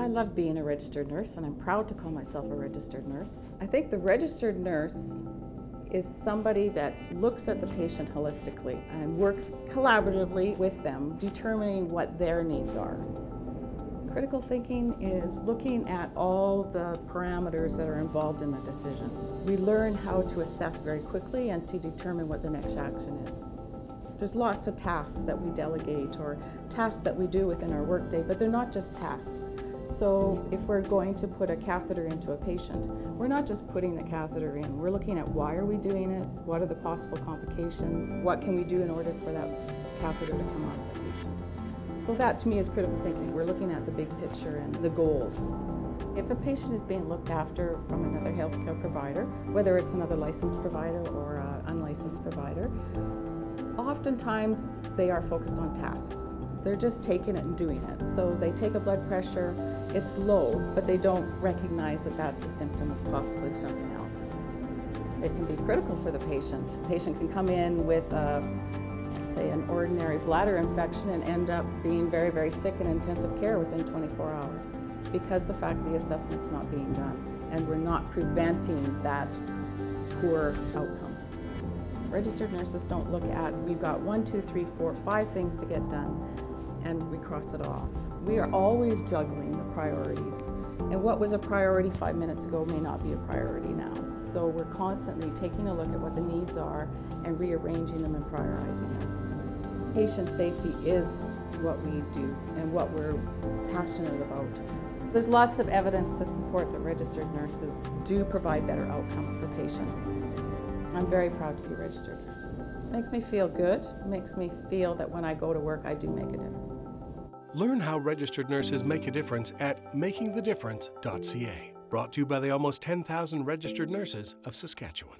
I love being a registered nurse, and I'm proud to call myself a registered nurse. I think the registered nurse is somebody that looks at the patient holistically and works collaboratively with them, determining what their needs are. Critical thinking is looking at all the parameters that are involved in the decision. We learn how to assess very quickly and to determine what the next action is. There's lots of tasks that we delegate or tasks that we do within our workday, but they're not just tasks. So if we're going to put a catheter into a patient, we're not just putting the catheter in. We're looking at why are we doing it, what are the possible complications, what can we do in order for that catheter to come out of the patient. So that to me is critical thinking. We're looking at the big picture and the goals. If a patient is being looked after from another healthcare provider, whether it's another licensed provider or an unlicensed provider, oftentimes they are focused on tasks. They're just taking it and doing it. So they take a blood pressure, it's low, but they don't recognize that that's a symptom of possibly something else. It can be critical for the patient. The patient can come in with say an ordinary bladder infection and end up being very, very sick in intensive care within 24 hours because the fact the assessment's not being done and we're not preventing that poor outcome. Registered nurses don't look at, we've got 1, 2, 3, 4, 5 things to get done and we cross it off. We are always juggling the priorities, and what was a priority 5 minutes ago may not be a priority now. So we're constantly taking a look at what the needs are and rearranging them and prioritizing them. Patient safety is what we do and what we're passionate about. There's lots of evidence to support that registered nurses do provide better outcomes for patients. I'm very proud to be a registered nurse. It makes me feel good. It makes me feel that when I go to work, I do make a difference. Learn how registered nurses make a difference at makingthedifference.ca. Brought to you by the almost 10,000 registered nurses of Saskatchewan.